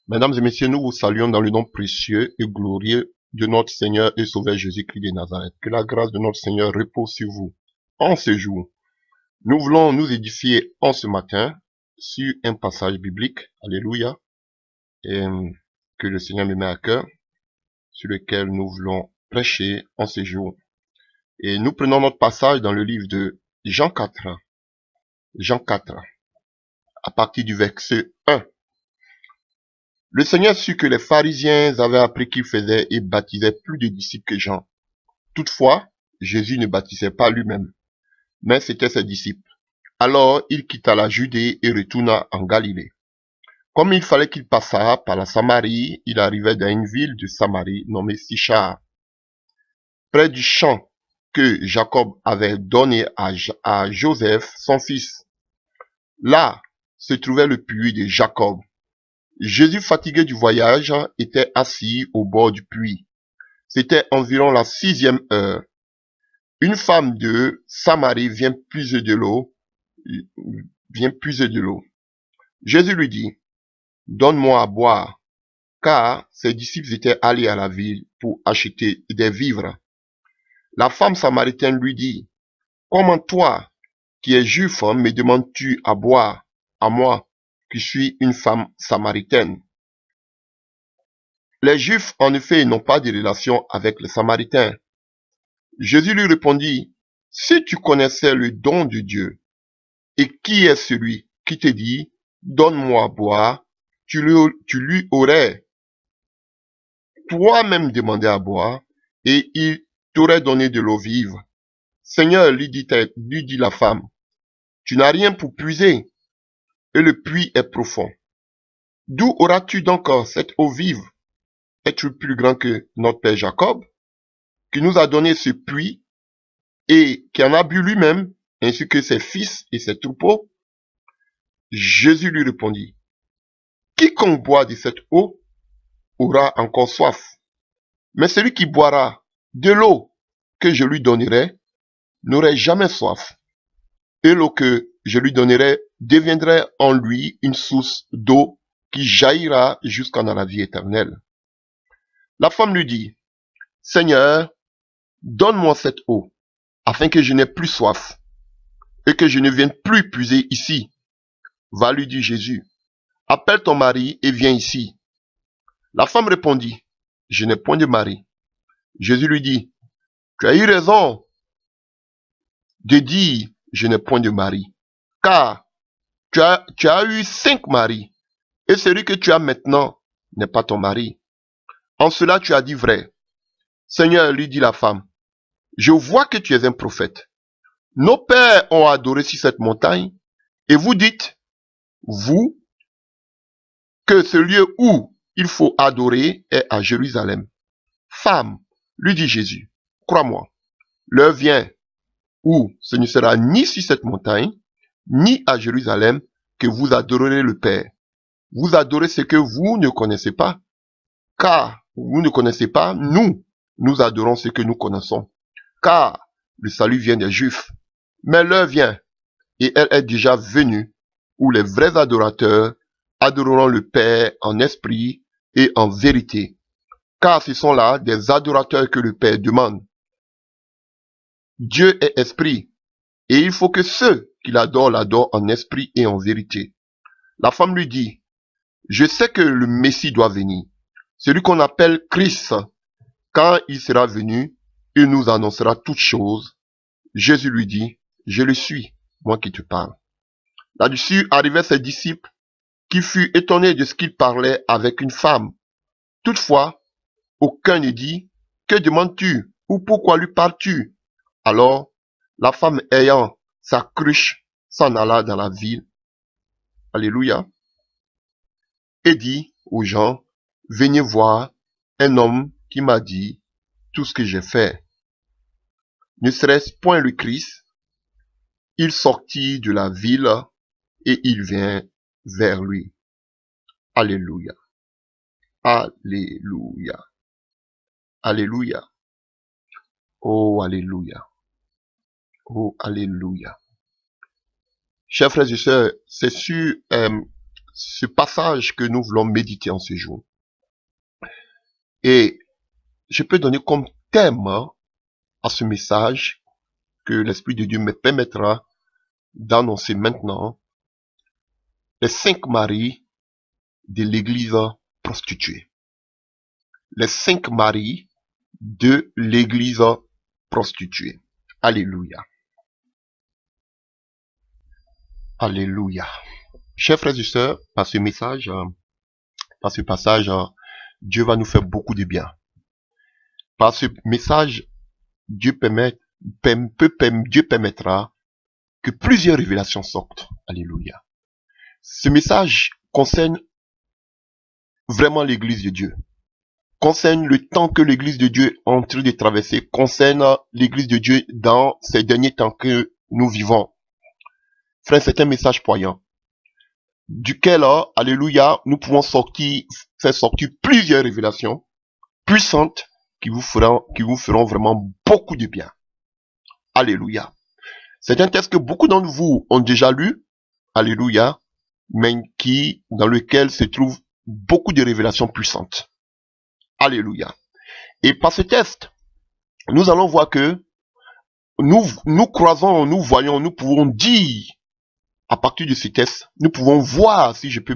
Mesdames et messieurs, nous vous saluons dans le nom précieux et glorieux de notre Seigneur et Sauveur Jésus-Christ de Nazareth. Que la grâce de notre Seigneur repose sur vous en ce jour. Nous voulons nous édifier en ce matin sur un passage biblique, alléluia, et que le Seigneur me met à cœur, sur lequel nous voulons prêcher en ce jour. Et nous prenons notre passage dans le livre de Jean 4, à partir du verset 1. Le Seigneur sut que les pharisiens avaient appris qu'il faisait et baptisait plus de disciples que Jean. Toutefois, Jésus ne baptisait pas lui-même, mais c'étaient ses disciples. Alors il quitta la Judée et retourna en Galilée. Comme il fallait qu'il passât par la Samarie, il arrivait dans une ville de Samarie nommée Sichar, près du champ que Jacob avait donné à Joseph, son fils. Là se trouvait le puits de Jacob. Jésus, fatigué du voyage, était assis au bord du puits. C'était environ la 6e heure. Une femme de Samarie vient puiser de l'eau. Jésus lui dit, donne-moi à boire, car ses disciples étaient allés à la ville pour acheter des vivres. La femme samaritaine lui dit, comment toi, qui es juif, me demandes-tu à boire, à moi, qui suis une femme samaritaine? Les Juifs, en effet, n'ont pas de relation avec les Samaritains. Jésus lui répondit, si tu connaissais le don de Dieu, et qui est celui qui te dit, donne-moi à boire, tu lui aurais toi-même demandé à boire, et il t'aurait donné de l'eau vive. Seigneur, lui dit la femme, tu n'as rien pour puiser, et le puits est profond. D'où auras-tu donc cette eau vive? Es-tu plus grand que notre père Jacob, qui nous a donné ce puits et qui en a bu lui-même, ainsi que ses fils et ses troupeaux? Jésus lui répondit, quiconque boit de cette eau aura encore soif, mais celui qui boira de l'eau que je lui donnerai n'aurait jamais soif, et l'eau que je lui donnerai deviendrait en lui une source d'eau qui jaillira jusqu'en la vie éternelle. La femme lui dit, Seigneur, donne-moi cette eau, afin que je n'ai plus soif, et que je ne vienne plus puiser ici. Va, lui dit Jésus, appelle ton mari et viens ici. La femme répondit, je n'ai point de mari. Jésus lui dit, tu as eu raison de dire, je n'ai point de mari, car tu as eu 5 maris, et celui que tu as maintenant n'est pas ton mari. En cela tu as dit vrai. Seigneur, lui dit la femme, je vois que tu es un prophète. Nos pères ont adoré sur cette montagne, et vous dites, vous, que ce lieu où il faut adorer est à Jérusalem. Femme, lui dit Jésus, crois-moi, l'heure vient où ce ne sera ni sur cette montagne, ni à Jérusalem que vous adorerez le Père. Vous adorez ce que vous ne connaissez pas, car vous ne connaissez pas, nous adorons ce que nous connaissons, car le salut vient des Juifs. Mais l'heure vient, et elle est déjà venue, où les vrais adorateurs adoreront le Père en esprit et en vérité, car ce sont là des adorateurs que le Père demande. Dieu est esprit, et il faut que ceux qui l'adorent en esprit et en vérité. La femme lui dit, je sais que le Messie doit venir, celui qu'on appelle Christ. Quand il sera venu, il nous annoncera toutes choses. Jésus lui dit, je le suis, moi qui te parle. Là-dessus arrivaient ses disciples, qui furent étonnés de ce qu'il parlait avec une femme. Toutefois, aucun ne dit, que demandes-tu, ou pourquoi lui parles-tu? Alors, la femme ayant sa cruche s'en alla dans la ville. Alléluia. Et dit aux gens, venez voir un homme qui m'a dit tout ce que j'ai fait. Ne serait-ce point le Christ? Il sortit de la ville et il vient vers lui. Alléluia. Alléluia. Alléluia. Oh, alléluia. Oh, alléluia. Chers frères et sœurs, c'est sur ce passage que nous voulons méditer en ce jour. Et je peux donner comme thème à ce message que l'Esprit de Dieu me permettra d'annoncer maintenant les 5 maris de l'église prostituée. Les 5 maris de l'église prostituée. Alléluia. Alléluia. Chers frères et sœurs, par ce message, par ce passage, Dieu va nous faire beaucoup de bien. Par ce message, Dieu permettra que plusieurs révélations sortent. Alléluia. Ce message concerne vraiment l'église de Dieu. Concerne le temps que l'église de Dieu est en train de traverser. Concerne l'église de Dieu dans ces derniers temps que nous vivons. Frère, c'est un message poignant. Duquel, alléluia, nous pouvons faire sortir plusieurs révélations puissantes qui vous feront vraiment beaucoup de bien. Alléluia. C'est un texte que beaucoup d'entre vous ont déjà lu. Alléluia. Mais dans lequel se trouvent beaucoup de révélations puissantes. Alléluia. Et par ce texte, nous allons voir que nous croisons, nous voyons, nous pouvons dire, à partir de ce texte, nous pouvons voir, si je peux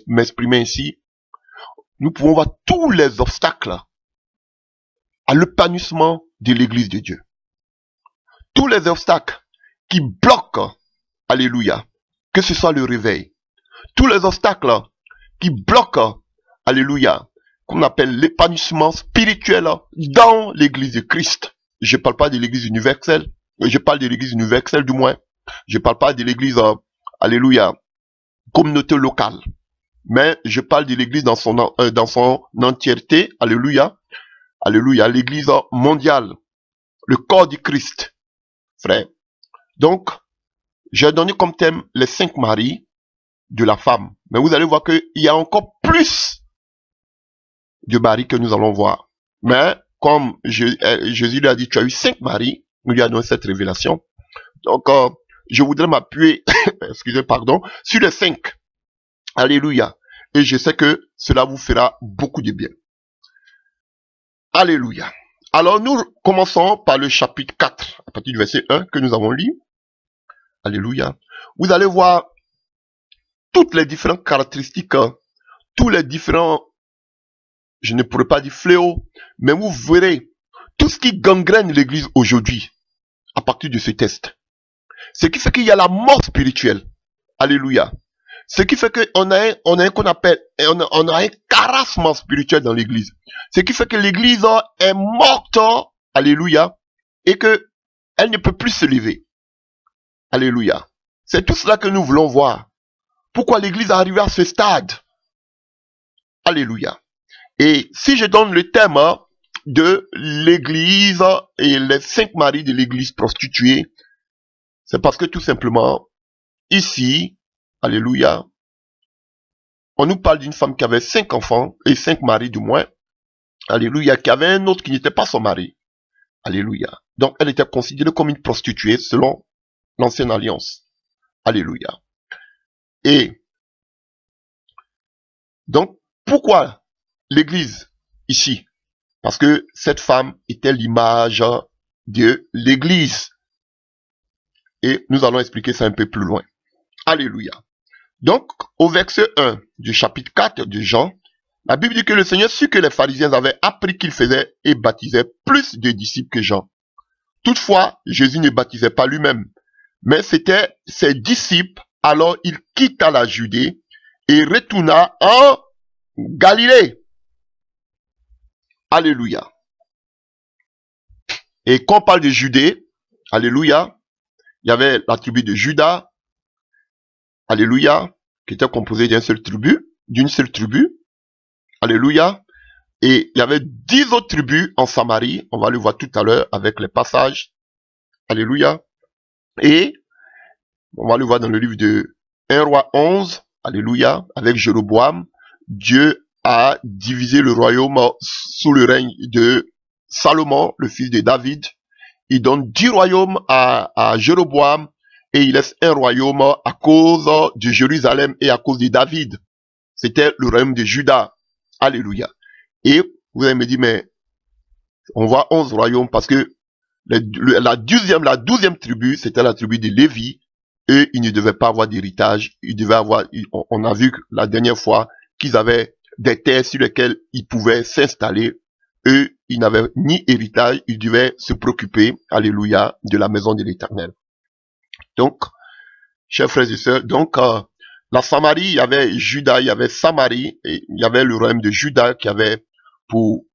m'exprimer ainsi, nous pouvons voir tous les obstacles à l'épanouissement de l'église de Dieu. Tous les obstacles qui bloquent, alléluia, que ce soit le réveil. Tous les obstacles qui bloquent, alléluia, qu'on appelle l'épanouissement spirituel dans l'église de Christ. Je ne parle pas de l'église universelle, je parle de l'église universelle du moins. Je ne parle pas de l'église, alléluia, communauté locale. Mais je parle de l'église dans son entièreté, alléluia, alléluia, l'église mondiale, le corps du Christ, frère. Donc, j'ai donné comme thème les 5 maris de la femme. Mais vous allez voir qu'il y a encore plus de maris que nous allons voir. Mais, comme Jésus lui a dit, tu as eu 5 maris, il lui a donné cette révélation. Donc, je voudrais m'appuyer, sur les 5. Alléluia. Et je sais que cela vous fera beaucoup de bien. Alléluia. Alors, nous commençons par le chapitre 4, à partir du verset 1 que nous avons lu. Alléluia. Vous allez voir toutes les différentes caractéristiques, tous les différents, je ne pourrais pas dire fléaux, mais vous verrez tout ce qui gangrène l'église aujourd'hui, à partir de ce test. Ce qui fait qu'il y a la mort spirituelle. Alléluia. Ce qui fait qu'on a un caressement spirituel dans l'église. Ce qui fait que l'église est morte. Alléluia. Et que elle ne peut plus se lever. Alléluia. C'est tout cela que nous voulons voir. Pourquoi l'église est arrivée à ce stade. Alléluia. Et si je donne le thème de l'église et les 5 maris de l'église prostituée, c'est parce que tout simplement, ici, alléluia, on nous parle d'une femme qui avait 5 enfants, et 5 maris du moins, alléluia, qui avait un autre qui n'était pas son mari, alléluia. Donc, elle était considérée comme une prostituée selon l'ancienne alliance, alléluia. Et, donc, pourquoi l'église ici? Parce que cette femme était l'image de l'église. Et nous allons expliquer ça un peu plus loin. Alléluia. Donc, au verset 1 du chapitre 4 de Jean, la Bible dit que le Seigneur sut que les pharisiens avaient appris qu'il faisait et baptisait plus de disciples que Jean. Toutefois, Jésus ne baptisait pas lui-même, mais c'était ses disciples. Alors il quitta la Judée et retourna en Galilée. Alléluia. Et quand on parle de Judée, alléluia, il y avait la tribu de Juda, alléluia, qui était composée d'une seule tribu, alléluia, et il y avait 10 autres tribus en Samarie, on va le voir tout à l'heure avec les passages, alléluia, et on va le voir dans le livre de 1 roi 11, alléluia, avec Jéroboam, Dieu a divisé le royaume sous le règne de Salomon, le fils de David. Il donne 10 royaumes à Jéroboam et il laisse un royaume à cause de Jérusalem et à cause de David. C'était le royaume de Juda. Alléluia. Et vous allez me dire, mais on voit 11 royaumes parce que la 12e tribu, c'était la tribu de Lévi, et ils ne devaient pas avoir d'héritage. Ils devaient avoir, on a vu la dernière fois qu'ils avaient des terres sur lesquelles ils pouvaient s'installer. Eux, ils n'avaient ni héritage, ils devaient se préoccuper, alléluia, de la maison de l'Éternel. Donc, chers frères et sœurs, donc, la Samarie, il y avait Juda, il y avait Samarie, et il y avait le royaume de Juda qui avait pour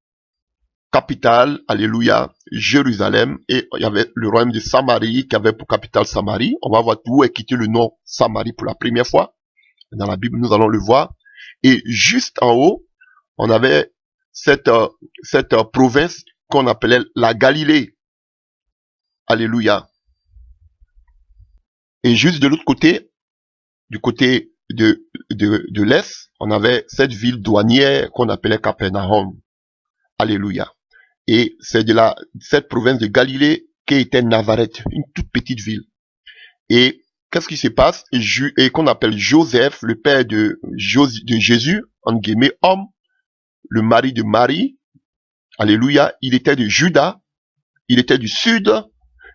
capitale, alléluia, Jérusalem, et il y avait le royaume de Samarie qui avait pour capitale Samarie. On va voir d'où est quitté le nom Samarie pour la première fois. Dans la Bible, nous allons le voir. Et juste en haut, on avait cette province qu'on appelait la Galilée. Alléluia. Et juste de l'autre côté, du côté de l'Est, on avait cette ville douanière qu'on appelait Capernaum. Alléluia. Et c'est de cette province de Galilée qu'était Nazareth, une toute petite ville. Et qu'est-ce qui se passe? Et qu'on appelle Joseph, le père de Jésus, en guillemets, homme, le mari de Marie, alléluia, il était de Juda, il était du sud,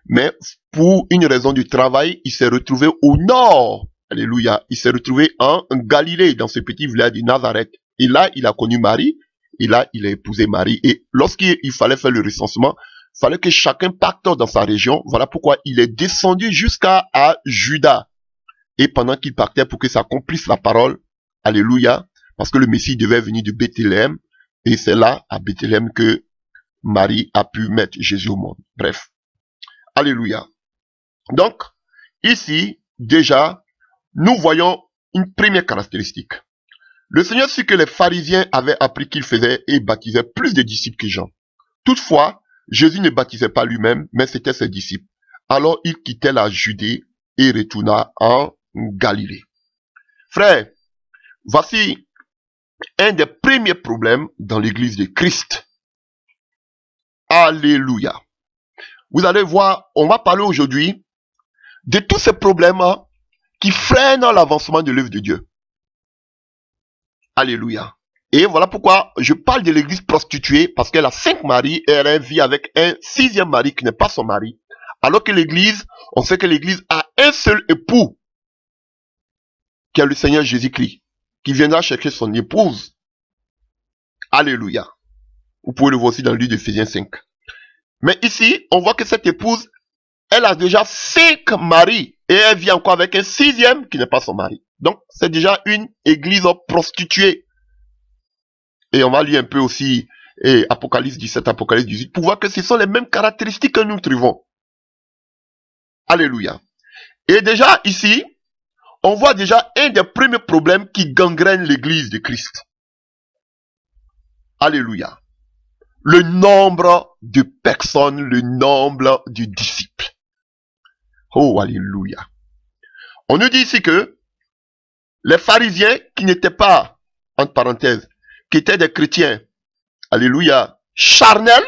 mais pour une raison du travail, il s'est retrouvé au nord, alléluia, il s'est retrouvé en Galilée, dans ce petit village de Nazareth. Et là, il a connu Marie, et là, il a épousé Marie. Et lorsqu'il fallait faire le recensement, il fallait que chacun parte dans sa région. Voilà pourquoi il est descendu jusqu'à Juda. Et pendant qu'il partait pour que s'accomplisse la parole, alléluia, parce que le Messie devait venir de Bethléem, et c'est là, à Bethléem, que Marie a pu mettre Jésus au monde. Bref. Alléluia. Donc, ici, déjà, nous voyons une première caractéristique. Le Seigneur sut que les pharisiens avaient appris qu'il faisait et baptisait plus de disciples que Jean. Toutefois, Jésus ne baptisait pas lui-même, mais c'était ses disciples. Alors il quittait la Judée et retourna en Galilée. Frères, voici un des premiers problèmes dans l'église de Christ. Alléluia. Vous allez voir, on va parler aujourd'hui de tous ces problèmes qui freinent l'avancement de l'œuvre de Dieu. Alléluia. Et voilà pourquoi je parle de l'église prostituée, parce qu'elle a 5 maris et elle vit avec un 6e mari qui n'est pas son mari. Alors que l'église, on sait que l'église a un seul époux, qui est le Seigneur Jésus-Christ, qui viendra chercher son épouse. Alléluia. Vous pouvez le voir aussi dans le livre d'Éphésiens 5. Mais ici, on voit que cette épouse, elle a déjà 5 maris et elle vit encore avec un 6e qui n'est pas son mari. Donc, c'est déjà une église prostituée. Et on va lire un peu aussi Apocalypse 17, Apocalypse 18, pour voir que ce sont les mêmes caractéristiques que nous trouvons. Alléluia. Et déjà, ici, on voit déjà un des premiers problèmes qui gangrène l'église de Christ. Alléluia. Le nombre de personnes, le nombre de disciples. Oh, alléluia. On nous dit ici que les pharisiens qui n'étaient pas, entre parenthèses, qui étaient des chrétiens, alléluia, charnels,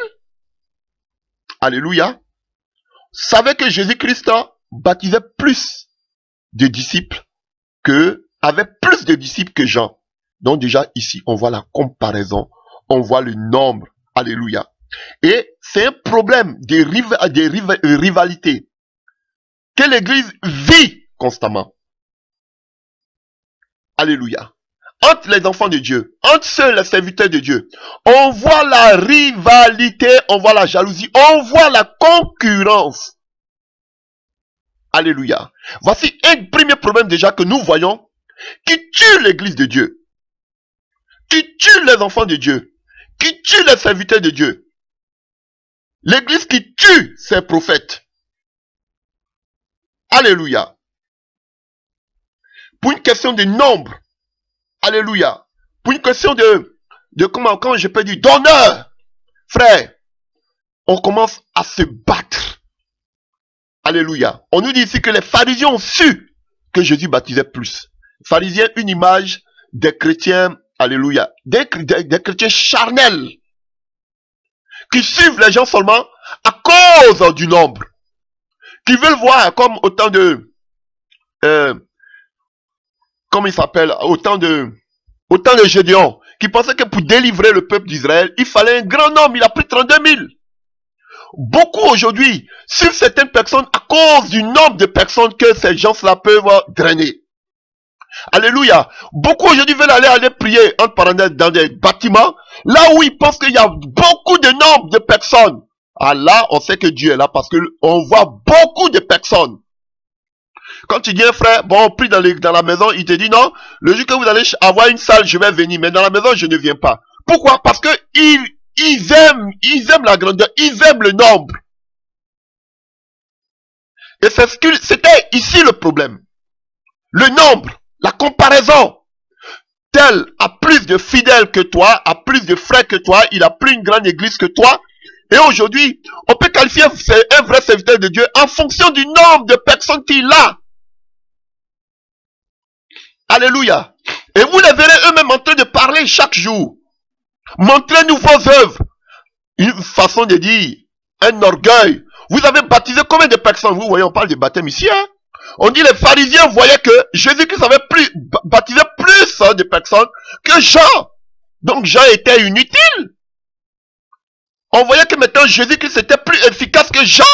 alléluia, savaient que Jésus-Christ baptisait plus de disciples avait plus de disciples que Jean. Donc déjà ici, on voit la comparaison, on voit le nombre, alléluia. Et c'est un problème de rivalité que l'église vit constamment. Alléluia. Entre les enfants de Dieu, entre ceux, les serviteurs de Dieu, on voit la rivalité, on voit la jalousie, on voit la concurrence. Alléluia. Voici un premier problème déjà que nous voyons qui tue l'église de Dieu, qui tue les enfants de Dieu, qui tue les serviteurs de Dieu. L'église qui tue ses prophètes. Alléluia. Pour une question de nombre. Alléluia. Pour une question comment je peux dire, d'honneur. Frère, on commence à se battre. Alléluia. On nous dit ici que les pharisiens ont su que Jésus baptisait plus. Pharisiens, une image des chrétiens, alléluia, des chrétiens charnels, qui suivent les gens seulement à cause du nombre, qui veulent voir comme autant de comment il s'appelle, autant de Gédéon, qui pensait que pour délivrer le peuple d'Israël, il fallait un grand homme, il a pris 32 000. Beaucoup aujourd'hui suivent certaines personnes à cause du nombre de personnes que ces gens-là peuvent drainer. Alléluia. Beaucoup aujourd'hui veulent aller prier, entre parenthèses, dans des bâtiments, là où ils pensent qu'il y a beaucoup de nombre de personnes. Ah là, on sait que Dieu est là parce que on voit beaucoup de personnes. Quand tu dis un frère, bon, on prie dans la maison, il te dit non, le jour que vous allez avoir une salle, je vais venir, mais dans la maison, je ne viens pas. Pourquoi? Parce que ils aiment la grandeur, ils aiment le nombre. Et c'était ici le problème. Le nombre, la comparaison. Tel a plus de fidèles que toi, a plus de frères que toi, il a plus une grande église que toi. Et aujourd'hui, on peut qualifier un vrai serviteur de Dieu en fonction du nombre de personnes qu'il a. Alléluia. Et vous les verrez eux-mêmes en train de parler chaque jour. Montrez-nous vos œuvres. Une façon de dire, un orgueil. Vous avez baptisé combien de personnes? Vous voyez, on parle de baptême ici. Hein? On dit les pharisiens voyaient que Jésus-Christ avait baptisé plus de personnes que Jean. Donc Jean était inutile. On voyait que maintenant Jésus-Christ était plus efficace que Jean.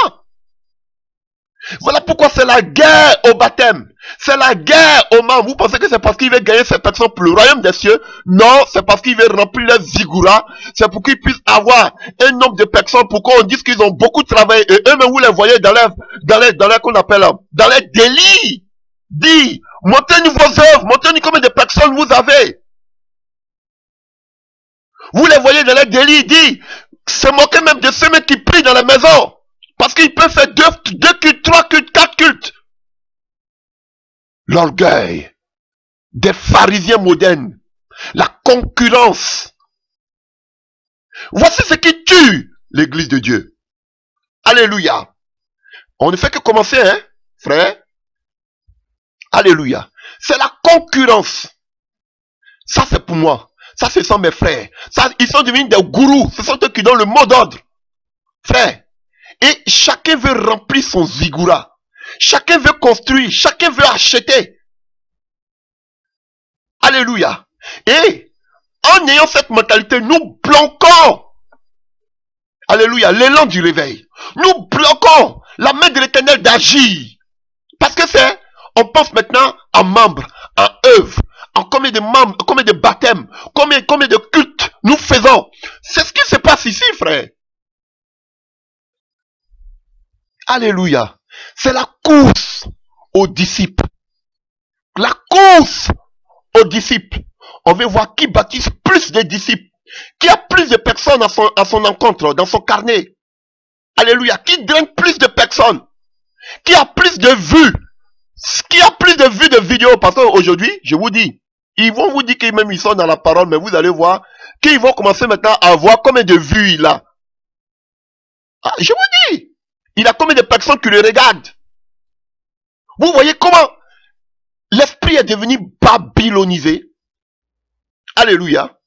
Voilà pourquoi c'est la guerre au baptême. C'est la guerre au membres. Vous pensez que c'est parce qu'il veut gagner ces personnes pour le royaume des cieux? Non, c'est parce qu'il veut remplir les zigouras. C'est pour qu'ils puissent avoir un nombre de personnes pour qu'on dise qu'ils ont beaucoup travaillé. Et eux-mêmes, vous les voyez dans les qu'on appelle, dans les délits. Dis, montrez-nous vos œuvres, montrez-nous combien de personnes vous avez. Vous les voyez dans les délits, dis, se moquer même de ceux qui prient dans la maison. Parce qu'ils peuvent faire 2 cultes, 3 cultes, 4 cultes. L'orgueil des pharisiens modernes. La concurrence. Voici ce qui tue l'église de Dieu. Alléluia. On ne fait que commencer, hein, frère. Alléluia. C'est la concurrence. Ça, c'est pour moi. Ça, ce sont mes frères. Ça, ils sont devenus des gourous. Ce sont eux qui donnent le mot d'ordre. Frère. Et chacun veut remplir son zigoura. Chacun veut construire. Chacun veut acheter. Alléluia. Et en ayant cette mentalité, nous bloquons. Alléluia. L'élan du réveil. Nous bloquons la main de l'Éternel d'agir. Parce que on pense maintenant en membres, en œuvres, en combien de membres, combien de baptêmes, combien de cultes nous faisons. C'est ce qui se passe ici, frère. Alléluia. C'est la course aux disciples. La course aux disciples. On veut voir qui baptise plus de disciples. Qui a plus de personnes à son encontre, dans son carnet. Alléluia. Qui draine plus de personnes. Qui a plus de vues. Qui a plus de vues de vidéos. Parce qu'aujourd'hui, je vous dis, ils vont vous dire qu'ils même ils sont dans la parole, mais vous allez voir qu'ils vont commencer maintenant à voir combien de vues il a. Ah, je vous dis. Il a combien de personnes qui le regardent? Vous voyez comment l'esprit est devenu babylonisé? Alléluia.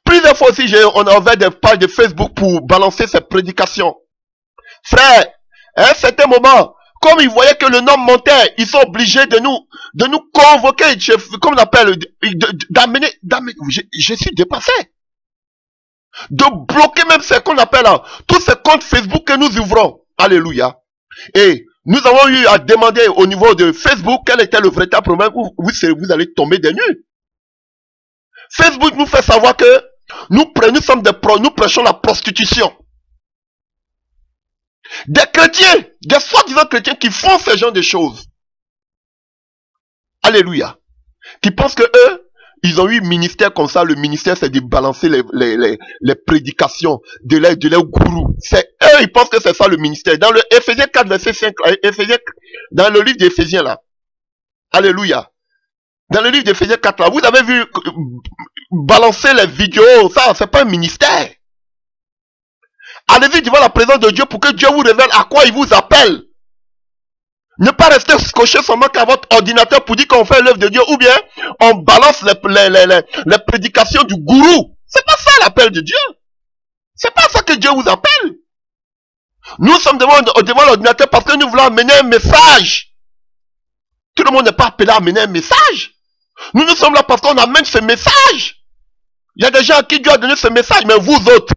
Plusieurs fois aussi, on a ouvert des pages de Facebook pour balancer ces prédications. Frère, à un certain moment, comme ils voyaient que le nombre montait, ils sont obligés de nous convoquer, comme on appelle, d'amener, je suis dépassé. De bloquer même ce qu'on appelle, tous ces comptes Facebook que nous ouvrons. Alléluia. Et nous avons eu à demander au niveau de Facebook quel était le véritable problème où vous allez tomber des nues. Facebook nous fait savoir que nous prêchons la prostitution. Des chrétiens, des soi-disant chrétiens qui font ce genre de choses. Alléluia. Qui pensent que eux, ils ont eu ministère comme ça. Le ministère, c'est de balancer les prédications de leur gourou. C'est eux, ils pensent que c'est ça le ministère. Dans le Éphésiens 4, verset 5, dans le livre d'Éphésiens là. Alléluia. Dans le livre d'Éphésiens 4 là, vous avez vu balancer les vidéos. Ça, c'est pas un ministère. Allez-y devant la présence de Dieu pour que Dieu vous révèle à quoi il vous appelle. Ne pas rester scotché seulement qu'à votre ordinateur pour dire qu'on fait l'œuvre de Dieu, ou bien on balance les prédications du gourou. C'est pas ça l'appel de Dieu. C'est pas ça que Dieu vous appelle. Nous sommes devant l'ordinateur parce que nous voulons amener un message. Tout le monde n'est pas appelé à amener un message. Nous sommes là parce qu'on amène ce message. Il y a des gens à qui Dieu a donné ce message, mais vous autres,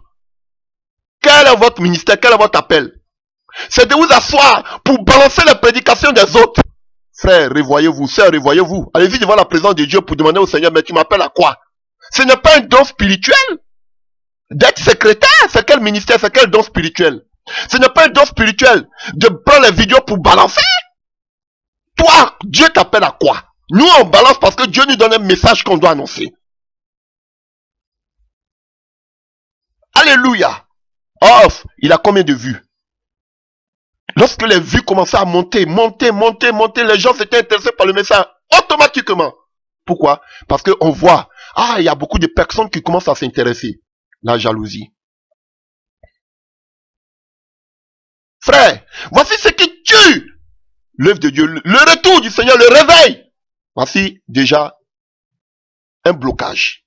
quel est votre ministère, quel est votre appel? C'est de vous asseoir pour balancer les prédications des autres. Frère, revoyez-vous, sœur, revoyez-vous. Allez-y devant la présence de Dieu pour demander au Seigneur, mais tu m'appelles à quoi? Ce n'est pas un don spirituel. D'être secrétaire, c'est quel ministère, c'est quel don spirituel? Ce n'est pas un don spirituel de prendre les vidéos pour balancer. Toi, Dieu t'appelle à quoi? Nous, on balance parce que Dieu nous donne un message qu'on doit annoncer. Alléluia. Oh, il a combien de vues? Lorsque les vues commençaient à monter, les gens s'étaient intéressés par le message automatiquement. Pourquoi? Parce qu'on voit, il y a beaucoup de personnes qui commencent à s'intéresser. La jalousie. Frère, voici ce qui tue l'œuvre de Dieu, le retour du Seigneur, le réveil. Voici déjà un blocage.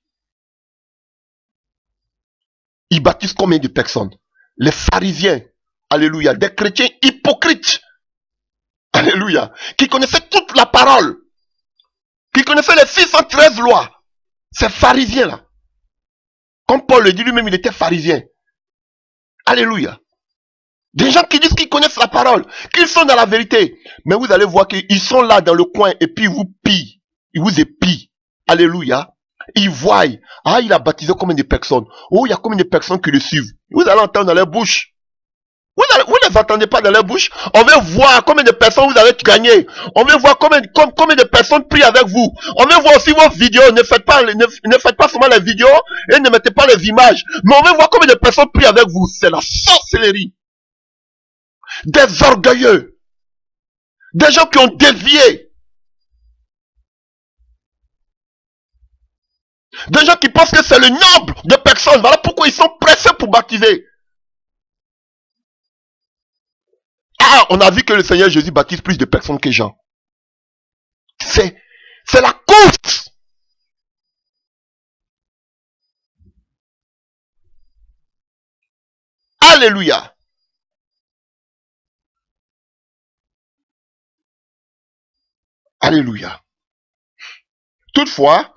Ils baptisent combien de personnes? Les pharisiens, alléluia, des chrétiens hypocrites, alléluia, qui connaissaient toute la parole, qui connaissaient les 613 lois. Ces pharisiens-là, comme Paul le dit lui-même, il était pharisien. Alléluia. Des gens qui disent qu'ils connaissent la parole, qu'ils sont dans la vérité. Mais vous allez voir qu'ils sont là dans le coin et puis ils vous pillent. Ils vous épient. Alléluia. Ils voient. Il a baptisé combien de personnes? Il y a combien de personnes qui le suivent? Vous allez entendre dans leur bouche. Vous ne les entendez pas dans leur bouche. On veut voir combien de personnes vous avez gagné. On veut voir combien de personnes prient avec vous. On veut voir aussi vos vidéos. Ne faites pas seulement les vidéos et ne mettez pas les images. Mais on veut voir combien de personnes prient avec vous. C'est la sorcellerie. Des orgueilleux. Des gens qui ont dévié. Des gens qui pensent que c'est le nombre de personnes. Voilà pourquoi ils sont pressés pour baptiser. On a vu que le Seigneur Jésus baptise plus de personnes que Jean. C'est la course. Alléluia. Alléluia. Toutefois,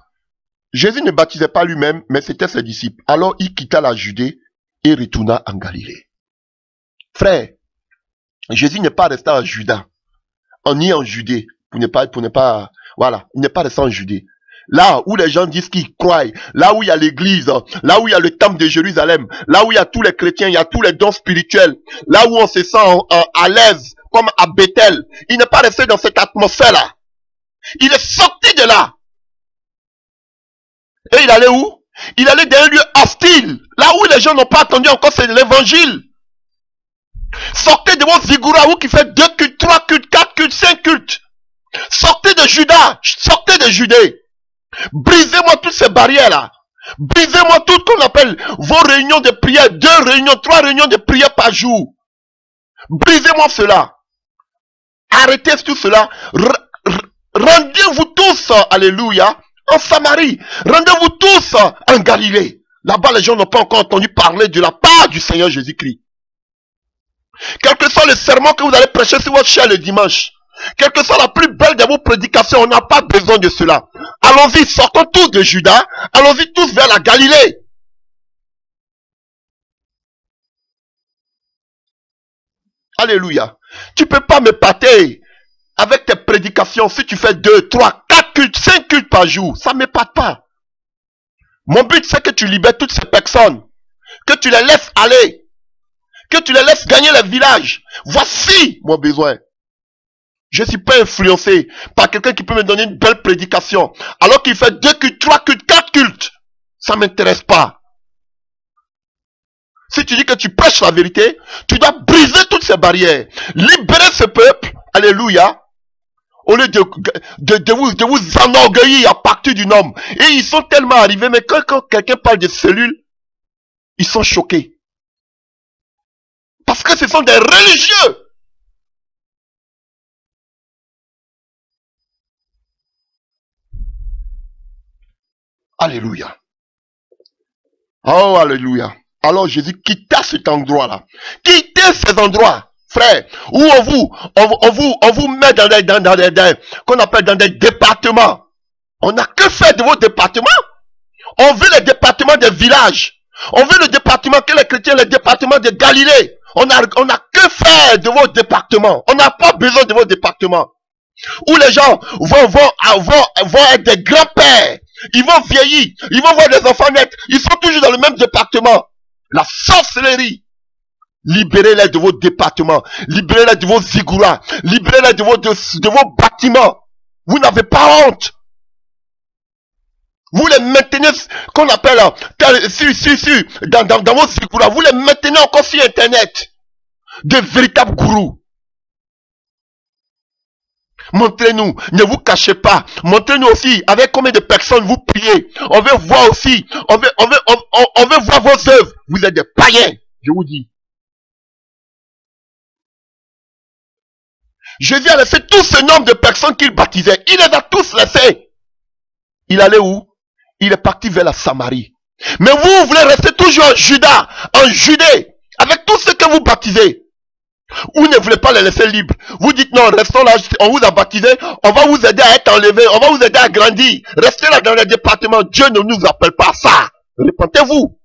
Jésus ne baptisait pas lui-même, mais c'était ses disciples. Alors il quitta la Judée et retourna en Galilée. Frère, Jésus n'est pas resté en Juda, ni en Judée, voilà, il n'est pas resté en Judée. Là où les gens disent qu'ils croient, là où il y a l'église, là où il y a le temple de Jérusalem, là où il y a tous les chrétiens, il y a tous les dons spirituels, là où on se sent à l'aise, comme à Bethel, il n'est pas resté dans cette atmosphère-là. Il est sorti de là. Et il allait où? Il allait dans un lieu hostile, là où les gens n'ont pas attendu encore, c'est l'évangile. Sortez de vos ziggourats qui fait 2 cultes, 3 cultes, 4 cultes, 5 cultes. Sortez de Juda, sortez de Judée. Brisez-moi toutes ces barrières-là. Brisez-moi tout ce qu'on appelle vos réunions de prière, 2 réunions, 3 réunions de prière par jour. Brisez-moi cela. Arrêtez tout cela. Rendez-vous tous, alléluia, en Samarie. Rendez-vous tous en Galilée. Là-bas, les gens n'ont pas encore entendu parler de la part du Seigneur Jésus-Christ. Quel que soit le sermon que vous allez prêcher sur votre chair le dimanche, quelle que soit la plus belle de vos prédications, on n'a pas besoin de cela. Allons-y, sortons tous de Juda, allons-y tous vers la Galilée. Alléluia. Tu peux pas me pâter avec tes prédications si tu fais 2, 3, 4 cultes, 5 cultes par jour. Ça ne m'épate pas. Mon but, c'est que tu libères toutes ces personnes, que tu les laisses aller, que tu les laisses gagner les villages. Voici mon besoin. Je ne suis pas influencé par quelqu'un qui peut me donner une belle prédication, alors qu'il fait 2 cultes, 3 cultes, 4 cultes. Ça ne m'intéresse pas. Si tu dis que tu prêches la vérité, tu dois briser toutes ces barrières. Libérer ce peuple, alléluia, au lieu de vous enorgueillir à partir du nombre. Et ils sont tellement arrivés, mais quand quelqu'un parle de cellules, ils sont choqués. Parce que ce sont des religieux. Alléluia. Oh, alléluia. Alors Jésus quitta cet endroit-là. Quittez ces endroits. frère, où on vous met qu'on appelle dans des départements. On n'a que faire de vos départements. On veut les départements des villages. On veut le département que les chrétiens, le département de Galilée. On a que faire de vos départements. On n'a pas besoin de vos départements. Où les gens vont être des grands-pères. Ils vont vieillir. Ils vont voir des enfants naître. Ils sont toujours dans le même département. La sorcellerie. Libérez-les de vos départements. Libérez-les de vos zigouras. Libérez-les de vos bâtiments. Vous n'avez pas honte. Vous les maintenez, qu'on appelle, dans vos zigouras. Vous les maintenez encore sur Internet. De véritables gourous. Montrez-nous, ne vous cachez pas. Montrez-nous aussi avec combien de personnes vous priez. On veut voir aussi, on veut voir vos œuvres. Vous êtes des païens, je vous dis. Jésus a laissé tout ce nombre de personnes qu'il baptisait. Il les a tous laissés. Il allait où? Il est parti vers la Samarie. Mais vous voulez rester toujours en Judée, avec tout ce que vous baptisez. Vous ne voulez pas les laisser libres. Vous dites non, restons là, on vous a baptisé, on va vous aider à être enlevé, on va vous aider à grandir. Restez là dans les départements. Dieu ne nous appelle pas à ça. Repentez-vous.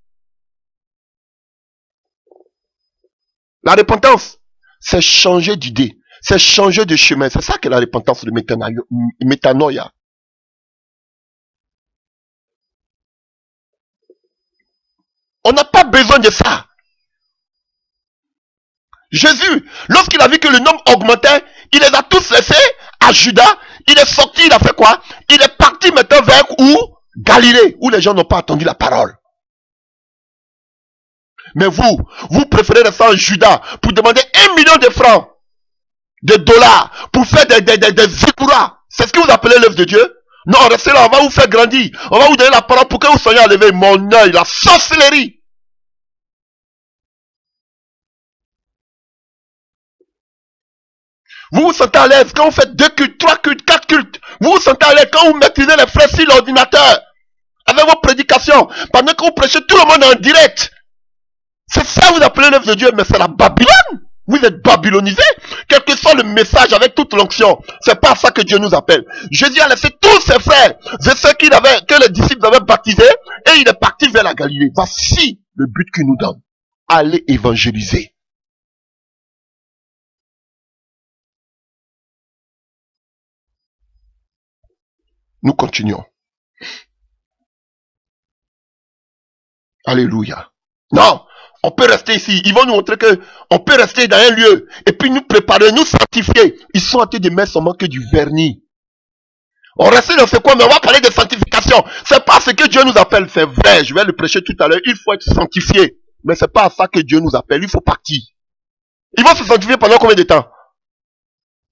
La repentance, c'est changer d'idée. C'est changer de chemin. C'est ça que la repentance de métanoïa. On n'a pas besoin de ça. Jésus, lorsqu'il a vu que le nombre augmentait, il les a tous laissés à Juda. Il est sorti, il a fait quoi? Il est parti maintenant vers où? Galilée, où les gens n'ont pas entendu la parole. Mais vous préférez rester en Juda pour demander 1 million de francs, de dollars, pour faire des zikouras. C'est ce que vous appelez l'œuvre de Dieu? Non, restez là, on va vous faire grandir. On va vous donner la parole pour que vous soyez enlevé. Mon œil, la sorcellerie. Vous vous sentez à l'aise quand vous faites 2 cultes, 3 cultes, 4 cultes. Vous vous sentez à l'aise quand vous maîtrisez les frères sur l'ordinateur. Avec vos prédications. Pendant que vous prêchez tout le monde en direct. C'est ça que vous appelez l'œuvre de Dieu, mais c'est la Babylone. Vous êtes babylonisés. Quel que soit le message avec toute l'onction. C'est pas ça que Dieu nous appelle. Jésus a laissé tous ses frères et ceux que les disciples avaient baptisés et il est parti vers la Galilée. Voici le but qu'il nous donne. Allez évangéliser. Nous continuons. Alléluia. Non, on peut rester ici. Ils vont nous montrer que on peut rester dans un lieu et puis nous préparer, nous sanctifier. Ils sont en train de mettre seulement que du vernis. On reste dans ce coin, mais on va parler de sanctification. C'est pas ce que Dieu nous appelle. C'est vrai, je vais le prêcher tout à l'heure. Il faut être sanctifié. Mais c'est pas à ça que Dieu nous appelle. Il faut partir. Ils vont se sanctifier pendant combien de temps?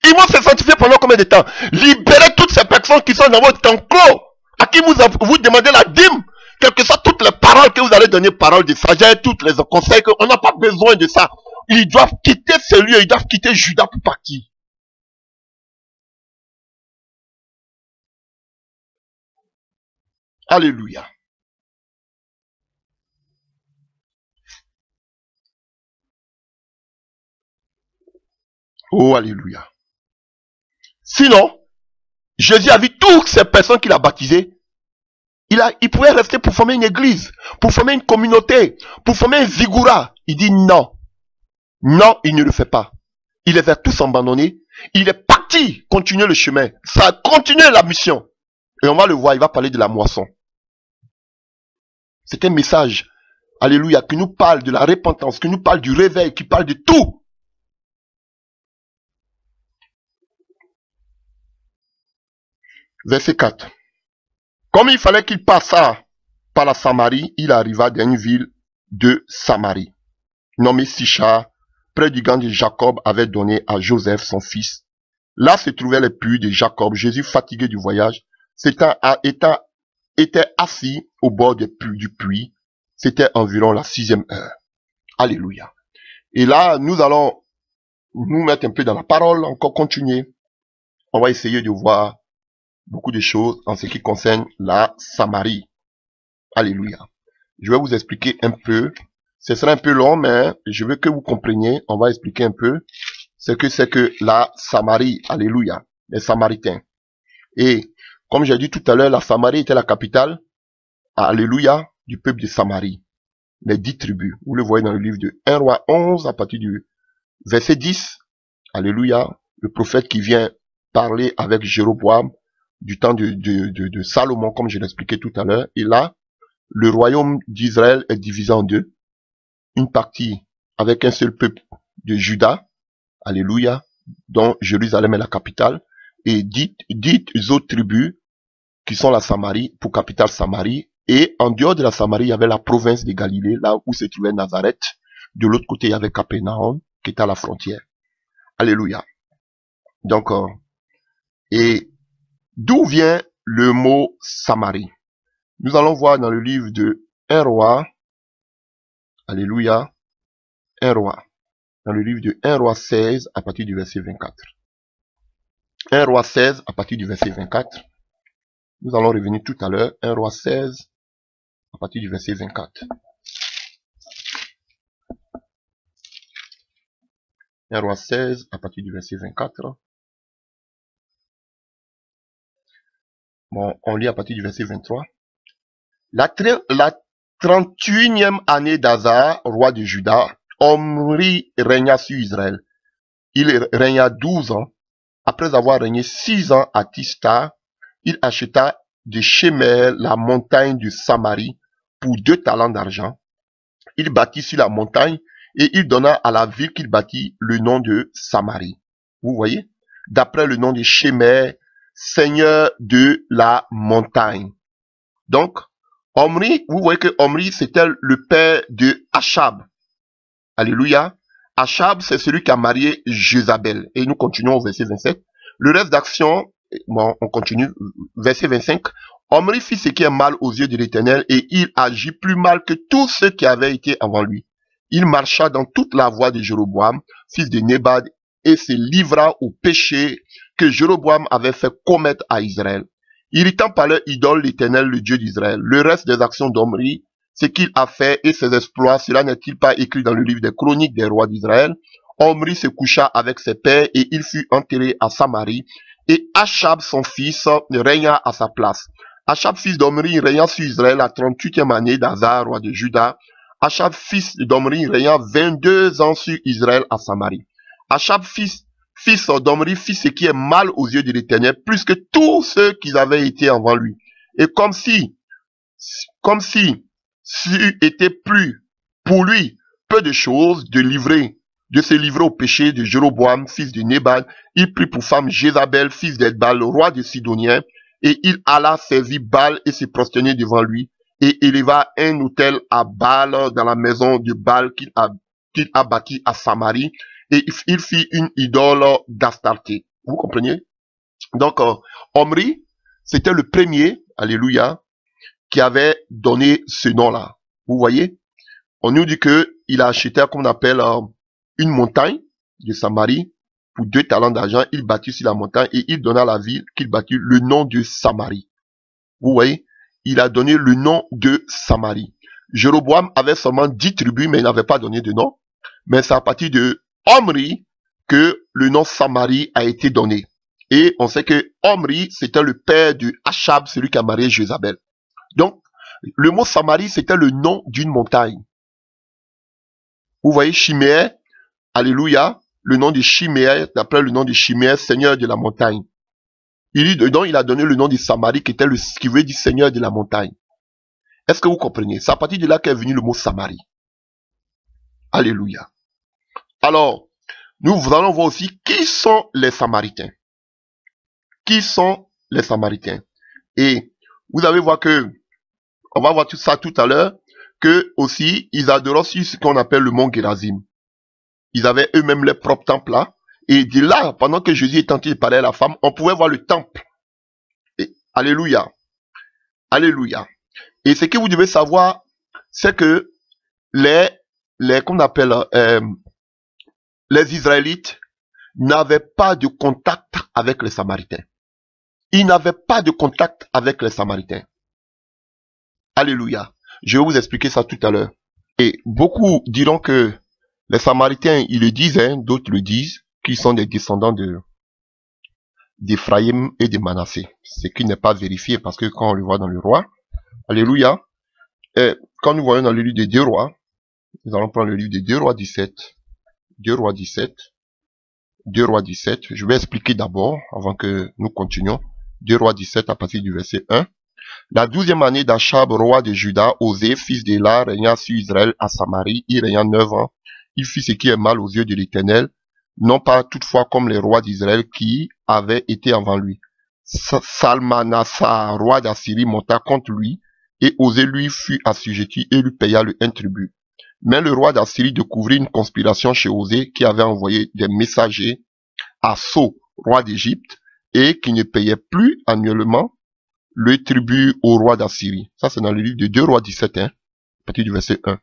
Ils vont se sanctifier pendant combien de temps? Libérez toutes ces personnes qui sont dans votre enclos, à qui vous demandez la dîme, quelles que soient toutes les paroles que vous allez donner, paroles de sagesse, toutes les conseils, on n'a pas besoin de ça. Ils doivent quitter ce lieu, ils doivent quitter Juda pour partir. Alléluia. Oh, alléluia. Sinon, Jésus a vu toutes ces personnes qu'il a baptisées. Il pouvait rester pour former une église, pour former une communauté, pour former un zigoura. Il dit non. Non, il ne le fait pas. Il les a tous abandonnés. Il est parti continuer le chemin. Ça a continué la mission. Et on va le voir, il va parler de la moisson. C'est un message, alléluia, qui nous parle de la repentance, qui nous parle du réveil, qui parle de tout. Verset 4. Comme il fallait qu'il passât par la Samarie, il arriva dans une ville de Samarie, nommée Sichar, près du gant de Jacob avait donné à Joseph son fils. Là se trouvaient les puits de Jacob. Jésus, fatigué du voyage, était assis au bord du puits. C'était environ la 6e heure. Alléluia. Et là, nous allons nous mettre un peu dans la parole, encore continuer. On va essayer de voir beaucoup de choses en ce qui concerne la Samarie. Alléluia. Je vais vous expliquer un peu Ce sera un peu long, mais je veux que vous compreniez. On va expliquer un peu ce que c'est que la Samarie. Alléluia. Les Samaritains. Et comme j'ai dit tout à l'heure, la Samarie était la capitale, alléluia, du peuple de Samarie. Les 10 tribus. Vous le voyez dans le livre de 1 roi 11 à partir du verset 10. Alléluia. Le prophète qui vient parler avec Jéroboam du temps de Salomon, comme je l'expliquais tout à l'heure. Et là, le royaume d'Israël est divisé en deux. Une partie avec un seul peuple de Juda. Alléluia. Dont Jérusalem est la capitale. Et dites autres tribus qui sont la Samarie, pour capitale Samarie. Et en dehors de la Samarie, il y avait la province de Galilée, là où se trouvait Nazareth. De l'autre côté, il y avait Capernaum, qui était à la frontière. Alléluia. Donc, et d'où vient le mot Samarie? Nous allons voir dans le livre de 1 roi, alléluia, 1 roi, dans le livre de 1 roi 16 à partir du verset 24. 1 roi 16 à partir du verset 24. Nous allons revenir tout à l'heure, 1 roi 16 à partir du verset 24. 1 roi 16 à partir du verset 24. Bon, on lit à partir du verset 23. La 31e année d'Asa, roi de Juda, Omri régna sur Israël. Il régna 12 ans. Après avoir régné 6 ans à Tista, il acheta de Shemer la montagne de Samarie pour 2 talents d'argent. Il bâtit sur la montagne et il donna à la ville qu'il bâtit le nom de Samarie. Vous voyez? D'après le nom de Shemer, seigneur de la montagne. Donc, Omri, vous voyez que Omri, c'était le père de Achab. Alléluia. Achab, c'est celui qui a marié Jézabel. Et nous continuons au verset 27. Le reste d'action, bon, on continue, verset 25. Omri fit ce qui est mal aux yeux de l'Éternel et il agit plus mal que tous ceux qui avaient été avant lui. Il marcha dans toute la voie de Jéroboam, fils de Nébat, et se livra au péché que Jéroboam avait fait commettre à Israël. Irritant par leur idole l'Éternel, le Dieu d'Israël. Le reste des actions d'Omri, ce qu'il a fait et ses exploits, cela n'est-il pas écrit dans le livre des chroniques des rois d'Israël? Omri se coucha avec ses pères et il fut enterré à Samarie. Et Achab, son fils, régna à sa place. Achab, fils d'Omri, régna sur Israël la 38e année d'Asa, roi de Juda. Achab, fils d'Omri, régna 22 ans sur Israël à Samarie. Achab, fils d'Omri, fit ce qui est mal aux yeux de l'Éternel, plus que tous ceux qui avaient été avant lui. Et comme si c'eût été plus pour lui peu de choses de se livrer au péché de Jéroboam, fils de Nébat, il prit pour femme Jézabel, fils d'Edbal, roi des Sidoniens, et il alla servir Baal et se prosterner devant lui, et éleva un autel à Baal dans la maison de Baal qu'il a bâti à Samarie, et il fit une idole d'Astarté. Vous comprenez? Donc, Omri, c'était le premier, alléluia, qui avait donné ce nom-là. Vous voyez? On nous dit que il a acheté, comme on appelle, une montagne de Samarie pour 2 talents d'argent. Il bâtit sur la montagne et il donna à la ville qu'il bâtit le nom de Samarie. Vous voyez? Il a donné le nom de Samarie. Jéroboam avait seulement 10 tribus, mais il n'avait pas donné de nom. Mais c'est à partir de Omri que le nom Samarie a été donné. Et on sait que Omri, c'était le père de Achab, celui qui a marié Jézabel. Donc, le mot Samarie, c'était le nom d'une montagne. Vous voyez, Chiméer, alléluia, le nom de Chiméer, d'après le nom de Chiméer, seigneur de la montagne. Donc, il a donné le nom de Samarie, qui veut dire seigneur de la montagne. Est-ce que vous comprenez? C'est à partir de là qu'est venu le mot Samarie. Alléluia. Alors, nous allons voir aussi qui sont les Samaritains. Qui sont les Samaritains? Et vous allez voir que, on va voir tout ça tout à l'heure, que aussi, ils adoraient aussi ce qu'on appelle le mont Gérazim. Ils avaient eux-mêmes leur propre temple là. Et de là, pendant que Jésus est en train de parler à la femme, on pouvait voir le temple. Et, alléluia. Alléluia. Et ce que vous devez savoir, c'est que qu'on appelle, les Israélites n'avaient pas de contact avec les Samaritains. Ils n'avaient pas de contact avec les Samaritains. Alléluia. Je vais vous expliquer ça tout à l'heure. Et beaucoup diront que les Samaritains, ils le disent, hein, d'autres le disent, qu'ils sont des descendants d'Éphraïm et de Manassé. Ce qui n'est pas vérifié parce que quand on le voit dans le roi, alléluia, et quand nous voyons dans le livre des 2 rois, nous allons prendre le livre des 2 rois 17, 2 rois 17, 2 rois 17, je vais expliquer d'abord, avant que nous continuions, 2 rois 17 à partir du verset 1. La 12e année d'Achab, roi de Juda, Osée, fils d'Éla, régna sur Israël à Samarie, il régna 9 ans. Il fit ce qui est mal aux yeux de l'Éternel, non pas toutefois comme les rois d'Israël qui avaient été avant lui. Salmanassa, roi d'Assyrie, monta contre lui, et Osée lui fut assujetti et lui paya un tribut. Mais le roi d'Assyrie découvrit une conspiration chez Osée qui avait envoyé des messagers à So, roi d'Égypte, et qui ne payait plus annuellement le tribut au roi d'Assyrie. Ça, c'est dans le livre de 2 rois 17, hein, à partir du verset 1.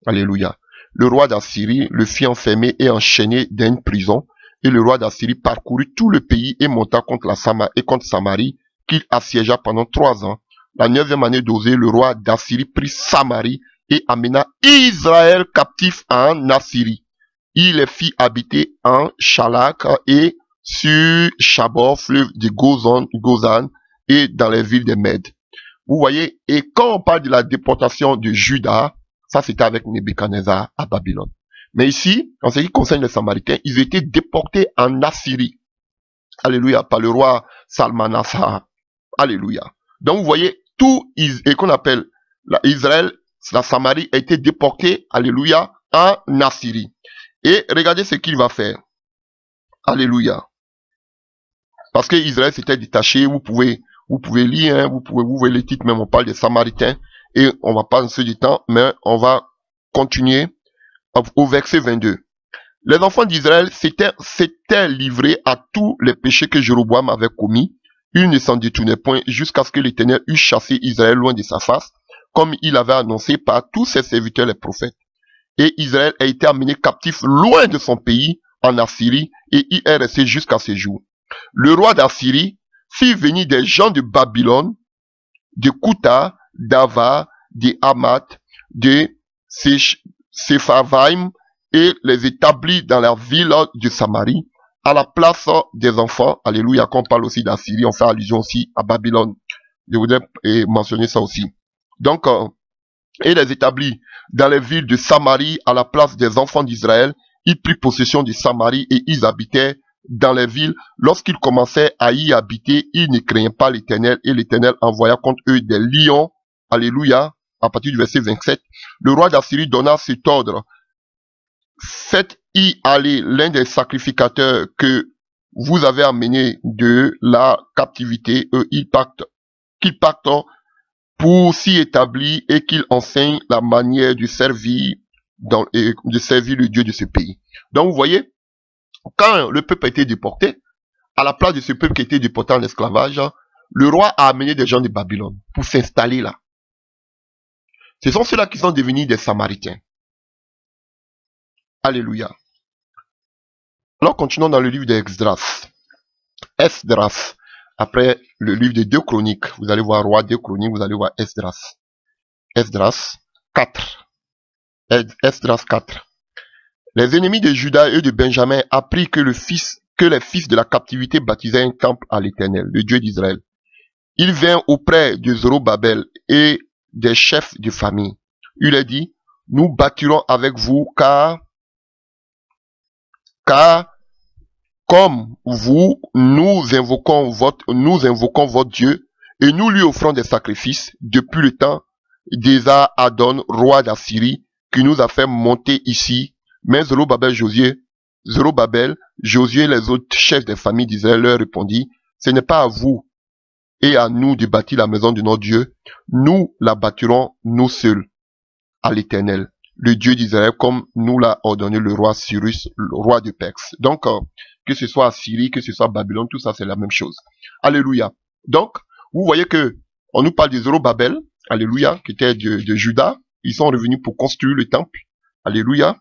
Alléluia. Le roi d'Assyrie le fit enfermer et enchaîner dans une prison, et le roi d'Assyrie parcourut tout le pays et monta contre Samarie, qu'il assiégea pendant 3 ans. La 9e année d'Osée, le roi d'Assyrie prit Samarie et amena Israël captif en Assyrie. Il les fit habiter en Chalak et sur Chabor, fleuve de Gozan, et dans les villes des Mèdes. Vous voyez, et quand on parle de la déportation de Juda, ça c'était avec Nebuchadnezzar à Babylone. Mais ici, en ce qui concerne les Samaritains, ils étaient déportés en Assyrie. Alléluia, par le roi Salmanassa. Alléluia. Donc vous voyez, tout et qu'on appelle Israël, la Samarie a été déportée, alléluia, en Assyrie. Et regardez ce qu'il va faire. Alléluia. Parce que Israël s'était détaché, vous pouvez lire, hein, vous voyez les titres, même on parle des Samaritains, et on va pas dans ce temps, mais on va continuer au verset 22. Les enfants d'Israël s'étaient livrés à tous les péchés que Jéroboam avait commis. Ils ne s'en détournaient point jusqu'à ce que l'Éternel eût chassé Israël loin de sa face, comme il avait annoncé par tous ses serviteurs les prophètes. Et Israël a été amené captif loin de son pays, en Assyrie, et y est resté jusqu'à ce jour. Le roi d'Assyrie fit venir des gens de Babylone, de Kouta, d'Ava, de Hamath, de Sepharvaim, et les établit dans la ville de Samarie, à la place des enfants. Alléluia, quand on parle aussi d'Assyrie, on fait allusion aussi à Babylone. Je voudrais mentionner ça aussi. Donc, et les établit dans les villes de Samarie, à la place des enfants d'Israël. Ils prirent possession de Samarie et ils habitaient dans les villes. Lorsqu'ils commençaient à y habiter, ils ne craignaient pas l'Éternel, et l'Éternel envoya contre eux des lions. Alléluia, à partir du verset 27. Le roi d'Assyrie donna cet ordre: faites y aller l'un des sacrificateurs que vous avez amenés de la captivité, qu'ils partent pour s'y établir et qu'ils enseignent la manière de servir le Dieu de ce pays. Donc vous voyez, quand le peuple a été déporté, à la place de ce peuple qui a été déporté en esclavage, le roi a amené des gens de Babylone pour s'installer là. Ce sont ceux-là qui sont devenus des Samaritains. Alléluia. Alors continuons dans le livre d'Esdras. Esdras. Après le livre des 2 Chroniques, vous allez voir Roi 2 Chroniques, vous allez voir Esdras. Esdras 4. Esdras 4. Les ennemis de Juda et de Benjamin apprirent que les fils de la captivité baptisaient un temple à l'Éternel, le Dieu d'Israël. Ils vinrent auprès de Zorobabel et des chefs de famille. Il leur dit: nous bâtirons avec vous, car comme vous, nous invoquons votre Dieu, et nous lui offrons des sacrifices depuis le temps d'Esa-Adon, roi d'Assyrie, qui nous a fait monter ici. Mais Zorobabel, Josué et les autres chefs des familles d'Israël leur répondit: ce n'est pas à vous et à nous de bâtir la maison de notre Dieu, nous la bâtirons nous seuls à l'Éternel, le Dieu d'Israël, comme nous l'a ordonné le roi Cyrus, le roi de Perse. Donc, que ce soit Assyrie, que ce soit Babylone, tout ça c'est la même chose. Alléluia. Donc, vous voyez que on nous parle de Zorobabel, alléluia, qui était de Juda. Ils sont revenus pour construire le temple. Alléluia.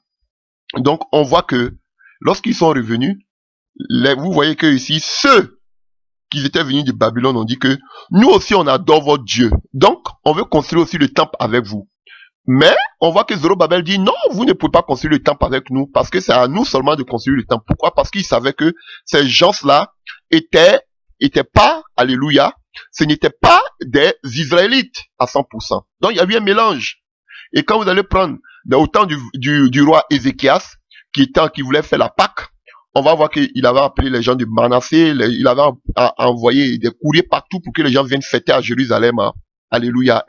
Donc, on voit que lorsqu'ils sont revenus, vous voyez que ici, ceux qui étaient venus de Babylone ont dit que nous aussi on adore votre Dieu. Donc, on veut construire aussi le temple avec vous. Mais, on voit que Zorobabel dit non, vous ne pouvez pas construire le temple avec nous parce que c'est à nous seulement de construire le temple. Pourquoi? Parce qu'il savait que ces gens-là étaient pas, alléluia, ce n'étaient pas des Israélites à 100%. Donc il y a eu un mélange. Et quand vous allez prendre au temps du roi Ézéchias, qui voulait faire la Pâque, on va voir qu'il avait appelé les gens de Manassé, il avait envoyé des courriers partout pour que les gens viennent fêter à Jérusalem, alléluia,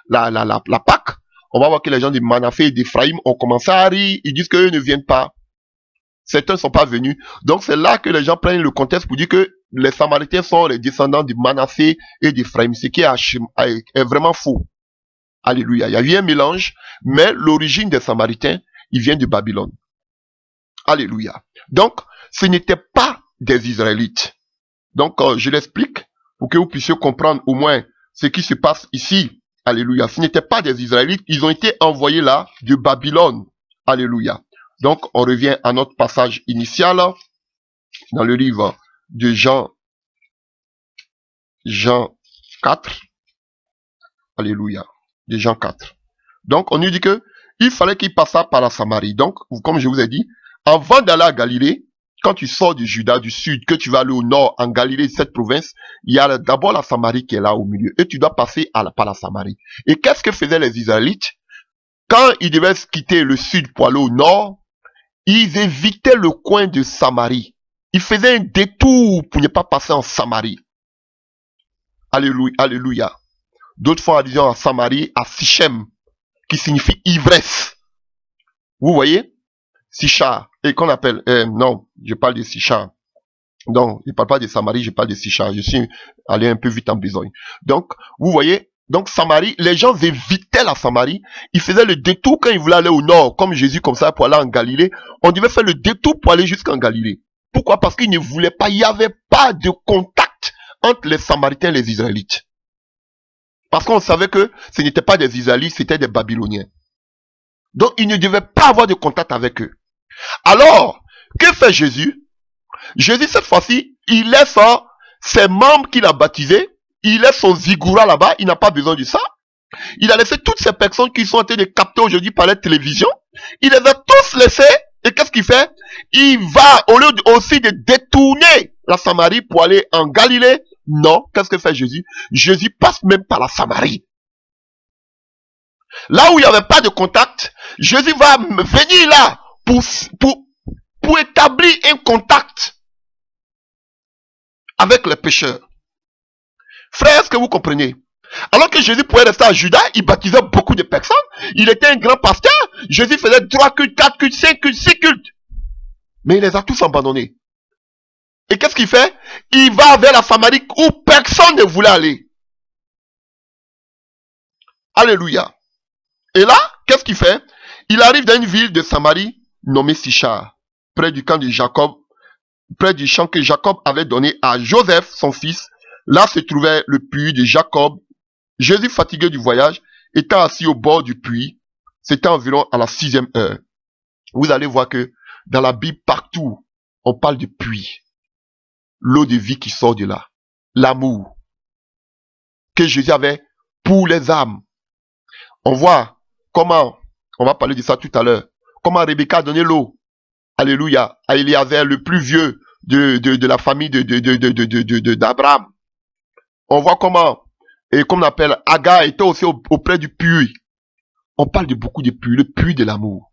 la Pâque. On va voir que les gens de Manassé et d'Éphraïm ont commencé à rire, ils disent qu'eux ne viennent pas. Certains ne sont pas venus. Donc c'est là que les gens prennent le contexte pour dire que les Samaritains sont les descendants de Manassé et d'Éphraïm, ce qui est vraiment faux. Alléluia. Il y a eu un mélange, mais l'origine des Samaritains, il vient de Babylone. Alléluia. Donc, ce n'était pas des Israélites. Donc, je l'explique pour que vous puissiez comprendre au moins ce qui se passe ici. Alléluia. Ce n'était pas des Israélites. Ils ont été envoyés là de Babylone. Alléluia. Donc, on revient à notre passage initial dans le livre de Jean 4. Alléluia. De Jean 4. Donc, on nous dit que il fallait qu'il passât par la Samarie. Donc, comme je vous ai dit, avant d'aller à Galilée, quand tu sors du Juda, du sud, que tu vas aller au nord, en Galilée, cette province, il y a d'abord la Samarie qui est là au milieu. Et tu dois passer par la Samarie. Et qu'est-ce que faisaient les Israélites? Quand ils devaient quitter le sud pour aller au nord, ils évitaient le coin de Samarie. Ils faisaient un détour pour ne pas passer en Samarie. Alléluia. Alléluia. D'autres font allusion à Samarie, à Sichem, qui signifie ivresse. Vous voyez? Sichar, et qu'on appelle, non, je parle de Sichar. Non, je parle pas de Samarie, je parle de Sichar. Je suis allé un peu vite en besogne. Donc, vous voyez, donc Samarie, les gens évitaient la Samarie. Ils faisaient le détour quand ils voulaient aller au nord, comme Jésus, comme ça, pour aller en Galilée. On devait faire le détour pour aller jusqu'en Galilée. Pourquoi? Parce qu'ils ne voulaient pas, il n'y avait pas de contact entre les Samaritains et les Israélites. Parce qu'on savait que ce n'étaient pas des Israélites, c'était des Babyloniens. Donc, ils ne devaient pas avoir de contact avec eux. Alors, que fait Jésus? Jésus, cette fois-ci, il laisse ses membres qu'il a baptisés, il laisse son zigoura là-bas, il n'a pas besoin de ça. Il a laissé toutes ces personnes qui sont en train de capter aujourd'hui par la télévision, il les a tous laissés, et qu'est-ce qu'il fait? Il va, au lieu aussi de détourner la Samarie pour aller en Galilée, non, qu'est-ce que fait Jésus? Jésus passe même par la Samarie. Là où il n'y avait pas de contact, Jésus va venir là pour établir un contact avec les pécheurs. Frère, est-ce que vous comprenez? Alors que Jésus pouvait rester à Juda, il baptisait beaucoup de personnes, il était un grand pasteur, Jésus faisait 3 cultes, 4 cultes, 5 cultes, 6 cultes. Mais il les a tous abandonnés. Et qu'est-ce qu'il fait? Il va vers la Samarie où personne ne voulait aller. Alléluia. Et là, qu'est-ce qu'il fait? Il arrive dans une ville de Samarie nommée Sichar, près du camp de Jacob, près du champ que Jacob avait donné à Joseph, son fils. Là se trouvait le puits de Jacob. Jésus, fatigué du voyage, étant assis au bord du puits, c'était environ à la 6e heure. Vous allez voir que dans la Bible, partout, on parle de puits. L'eau de vie qui sort de là. L'amour que Jésus avait pour les âmes. On voit comment, on va parler de ça tout à l'heure, comment Rebecca a donné l'eau. Alléluia. À Éliazer, le plus vieux de la famille d'Abraham. On voit comment, et comme on appelle, Agar était aussi auprès du puits. On parle de beaucoup de puits, le puits de l'amour.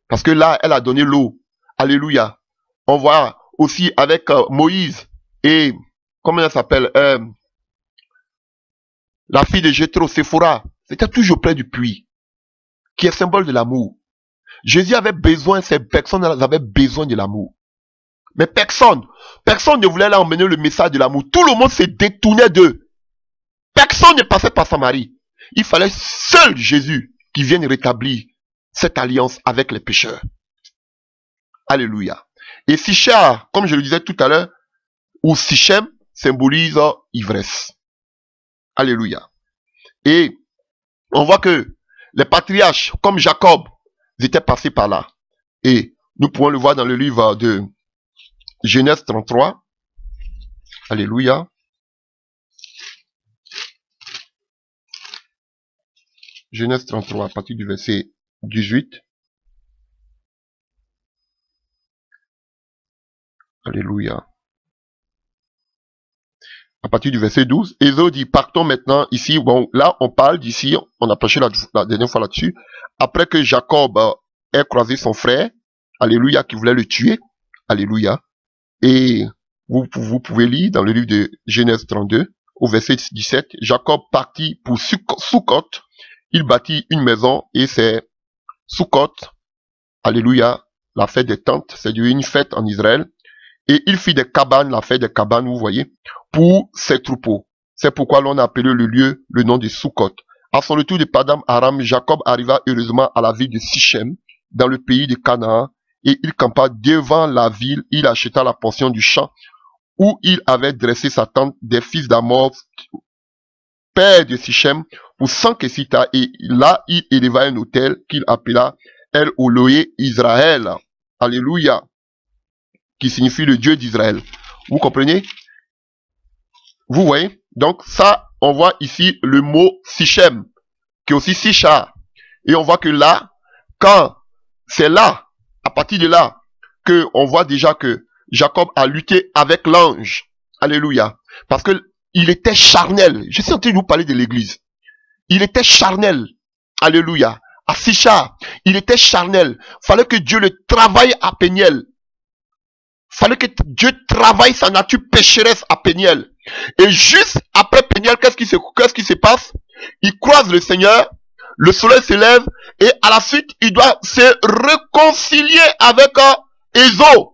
Parce que là, elle a donné l'eau. Alléluia. On voit aussi avec Moïse et, comment elle s'appelle, la fille de Jéthro, Séphora. C'était toujours près du puits, qui est symbole de l'amour. Jésus avait besoin, ces personnes avaient besoin de l'amour. Mais personne ne voulait leur emmener le message de l'amour. Tout le monde se détournait d'eux. Personne ne passait par Samarie. Il fallait seul Jésus qui vienne rétablir cette alliance avec les pécheurs. Alléluia. Et Sichar, comme je le disais tout à l'heure, ou Sichem, symbolise ivresse. Alléluia. Et on voit que les patriarches, comme Jacob, étaient passés par là. Et nous pouvons le voir dans le livre de Genèse 33. Alléluia. Genèse 33, à partir du verset 18. Alléluia. À partir du verset 12, Ésaü dit, partons maintenant ici. Bon, là, on parle d'ici, on a prêché la dernière fois là-dessus. Après que Jacob ait croisé son frère, alléluia, qui voulait le tuer, alléluia. Et vous pouvez lire dans le livre de Genèse 32, au verset 17, Jacob partit pour Sukkot. Il bâtit une maison et c'est Sukkot, alléluia, la fête des tentes, c'est une fête en Israël. Et il fit des cabanes, la fête des cabanes, vous voyez, pour ses troupeaux. C'est pourquoi l'on a appelé le lieu le nom de Sukkot. À son retour de Padam Aram, Jacob arriva heureusement à la ville de Sichem, dans le pays de Canaan, et il campa devant la ville. Il acheta la portion du champ où il avait dressé sa tente des fils d'Amor, père de Sichem, pour 100 kessitas, et là il éleva un autel qu'il appela El Oloé Israël. Alléluia. Qui signifie le Dieu d'Israël. Vous comprenez? Vous voyez? Donc ça, on voit ici le mot Sichem, qui est aussi Sichar. Et on voit que là, quand c'est là, à partir de là, que on voit déjà que Jacob a lutté avec l'ange. Alléluia. Parce que il était charnel. Je suis en train de vous parler de l'église. Il était charnel. Alléluia. À Sichar, il était charnel. Fallait que Dieu le travaille à Péniel. Fallait que Dieu travaille sa nature pécheresse à Péniel. Et juste après Péniel, qu'est-ce qui se passe? Il croise le Seigneur, le soleil se lève, et à la suite, il doit se réconcilier avec Ésaü.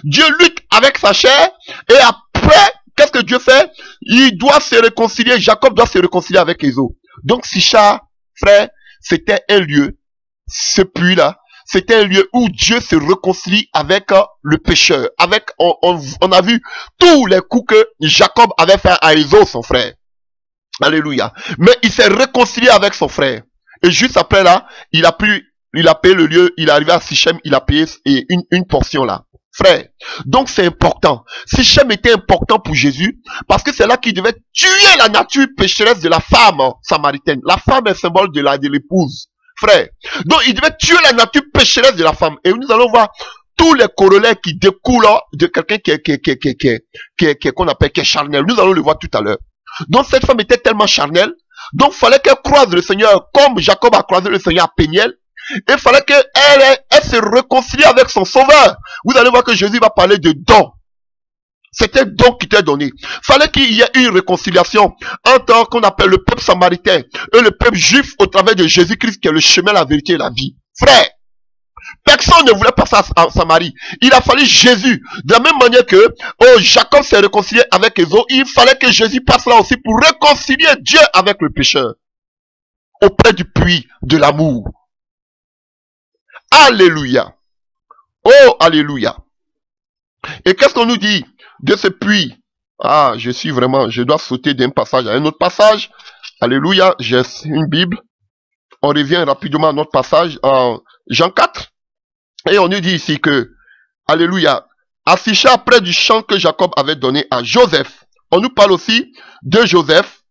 Dieu lutte avec sa chair, et après, qu'est-ce que Dieu fait? Il doit se réconcilier, Jacob doit se réconcilier avec Ésaü. Donc, Sichar, frère, c'était un lieu, ce puits-là, c'était un lieu où Dieu se réconcilie avec le pécheur. On a vu tous les coups que Jacob avait fait à Ésaü, son frère. Alléluia. Mais il s'est réconcilié avec son frère. Et juste après là, il a payé le lieu, il est arrivé à Sichem, il a payé une portion là. Frère. Donc c'est important. Sichem était important pour Jésus parce que c'est là qu'il devait tuer la nature pécheresse de la femme samaritaine. La femme est symbole de l'épouse. Frère. Donc il devait tuer la nature pécheresse de la femme. Et nous allons voir tous les corollaires qui découlent de quelqu'un qu'on appelle qui est charnel. Nous allons le voir tout à l'heure. Donc cette femme était tellement charnelle. Donc il fallait qu'elle croise le Seigneur comme Jacob a croisé le Seigneur à Péniel. Et il fallait qu'elle se réconcilie avec son sauveur. Vous allez voir que Jésus va parler de don. C'était un don qui était donné. Il fallait qu'il y ait une réconciliation entre qu'on appelle le peuple samaritain et le peuple juif au travers de Jésus-Christ qui est le chemin, la vérité et la vie. Frère, personne ne voulait passer à Samarie. Il a fallu Jésus. De la même manière que Jacob s'est réconcilié avec Ésaü, il fallait que Jésus passe là aussi pour réconcilier Dieu avec le pécheur. Auprès du puits de l'amour. Alléluia. Oh, alléluia. Et qu'est-ce qu'on nous dit de ce puits? Ah, je dois sauter d'un passage à un autre passage. Alléluia, j'ai une Bible. On revient rapidement à notre passage en Jean 4. Et on nous dit ici que, alléluia, à Sichar, près du champ que Jacob avait donné à Joseph. On nous parle aussi de Joseph.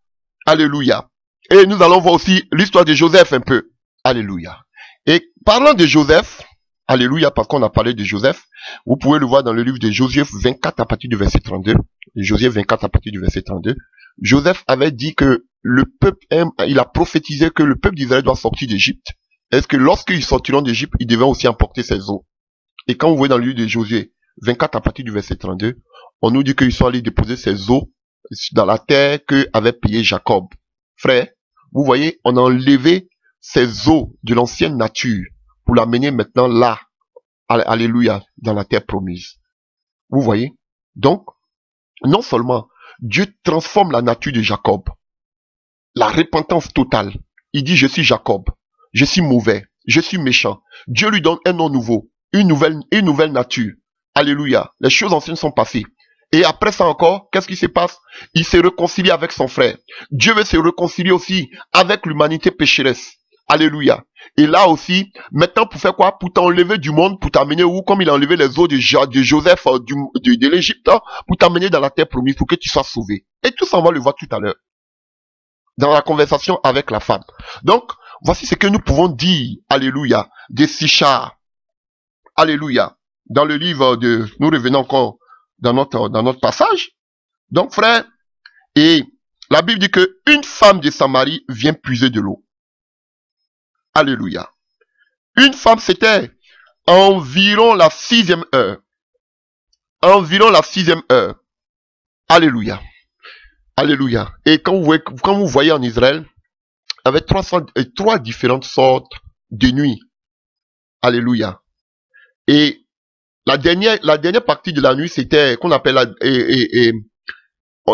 Alléluia. Et nous allons voir aussi l'histoire de Joseph un peu. Alléluia. Et parlant de Joseph, alléluia, parce qu'on a parlé de Joseph, vous pouvez le voir dans le livre de Josué 24 à partir du verset 32. Josué 24 à partir du verset 32. Joseph avait dit que le peuple, il a prophétisé que le peuple d'Israël doit sortir d'Égypte. Est-ce que lorsqu'ils sortiront d'Égypte, ils devaient aussi emporter ses eaux? Et quand vous voyez dans le livre de Josué 24 à partir du verset 32, on nous dit qu'ils sont allés déposer ces eaux dans la terre que avait payé Jacob. Frère, vous voyez, on a enlevé ces eaux de l'ancienne nature pour l'amener maintenant là, alléluia, dans la terre promise. Vous voyez? Donc, non seulement Dieu transforme la nature de Jacob, la repentance totale. Il dit, je suis Jacob, je suis mauvais, je suis méchant. Dieu lui donne un nom nouveau, une nouvelle nature. Alléluia. Les choses anciennes sont passées. Et après ça encore, qu'est-ce qui se passe? Il s'est réconcilié avec son frère. Dieu veut se réconcilier aussi avec l'humanité pécheresse. Alléluia. Et là aussi, maintenant pour faire quoi? Pour t'enlever du monde, pour t'amener où? Comme il a enlevé les eaux de Joseph de l'Égypte, pour t'amener dans la terre promise, pour que tu sois sauvé. Et tout ça, on va le voir tout à l'heure. dans la conversation avec la femme. Donc, voici ce que nous pouvons dire, alléluia, des Sichar, alléluia, dans le livre de, nous revenons encore dans notre passage. Donc, frère, et la Bible dit que une femme de Samarie vient puiser de l'eau. Alléluia. Une femme, c'était environ la 6e heure. Environ la 6e heure. Alléluia. Alléluia. Et quand vous voyez en Israël, avec trois différentes sortes de nuits. Alléluia. Et la dernière partie de la nuit, c'était qu'on appelle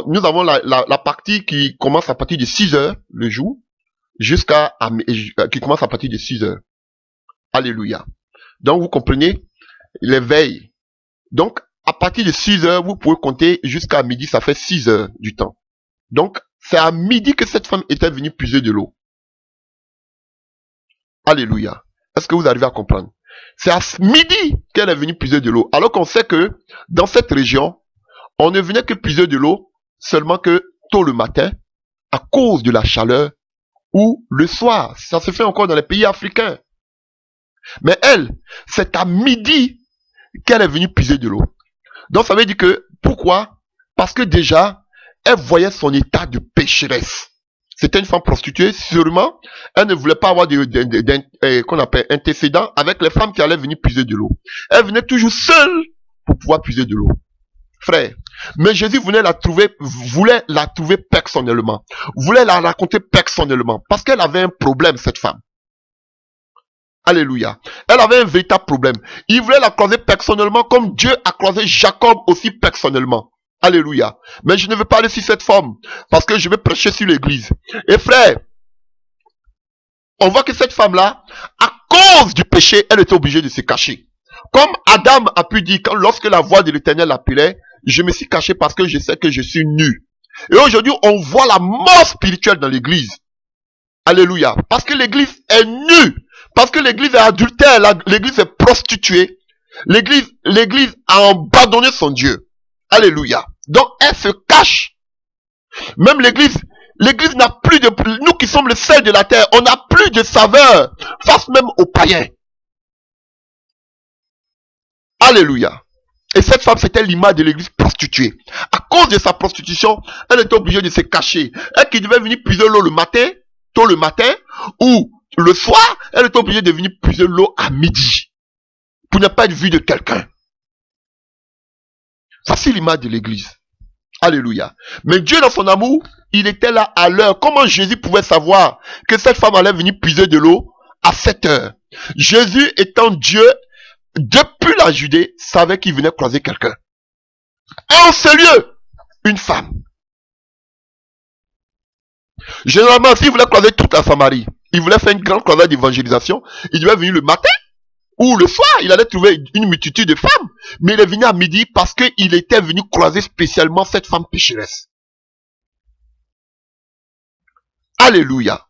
nous avons la partie qui commence à partir de 6 heures le jour, qui commence à partir de 6 heures. Alléluia. Donc vous comprenez les veilles. Donc à partir de 6 heures, vous pouvez compter jusqu'à midi, ça fait 6 heures du temps. Donc c'est à midi que cette femme était venue puiser de l'eau. Alléluia. Est-ce que vous arrivez à comprendre? C'est à midi qu'elle est venue puiser de l'eau. Alors qu'on sait que dans cette région, on ne venait que puiser de l'eau seulement que tôt le matin, à cause de la chaleur, ou le soir. Ça se fait encore dans les pays africains. Mais elle, c'est à midi qu'elle est venue puiser de l'eau. Donc ça veut dire que, pourquoi? Parce que déjà, elle voyait son état de pécheresse. C'était une femme prostituée, sûrement. Elle ne voulait pas avoir qu'on appelle antécédent avec les femmes qui allaient venir puiser de l'eau. Elle venait toujours seule pour pouvoir puiser de l'eau. Frère, mais Jésus voulait la trouver personnellement. Voulait la raconter personnellement. Parce qu'elle avait un problème, cette femme. Alléluia. Elle avait un véritable problème. Il voulait la croiser personnellement comme Dieu a croisé Jacob aussi personnellement. Alléluia. Mais je ne veux pas aller sur cette forme, parce que je vais prêcher sur l'église. Et frère, on voit que cette femme-là, à cause du péché, elle était obligée de se cacher. Comme Adam a pu dire, lorsque la voix de l'Éternel l'appelait, je me suis caché parce que je sais que je suis nu. Et aujourd'hui, on voit la mort spirituelle dans l'église. Alléluia. Parce que l'église est nue. Parce que l'église est adultère, l'église est prostituée. L'église a abandonné son Dieu. Alléluia. Donc, elle se cache. Même l'église n'a plus de... Nous qui sommes le sel de la terre, on n'a plus de saveur face même aux païens. Alléluia. Et cette femme, c'était l'image de l'église prostituée. À cause de sa prostitution, elle était obligée de se cacher. Elle qui devait venir puiser l'eau le matin, tôt le matin, ou le soir, elle était obligée de venir puiser l'eau à midi. Pour ne pas être vue de quelqu'un. Voici l'image de l'église. Alléluia. Mais Dieu, dans son amour, il était là à l'heure. Comment Jésus pouvait savoir que cette femme allait venir puiser de l'eau à 7 heures? Jésus, étant Dieu, depuis la Judée, savait qu'il venait croiser quelqu'un. En ce lieu, une femme. Généralement, s'il voulait croiser toute la Samarie, il voulait faire une grande croisade d'évangélisation, il devait venir le matin ou le soir, il allait trouver une multitude de femmes. Mais il est venu à midi parce qu'il était venu croiser spécialement cette femme pécheresse. Alléluia.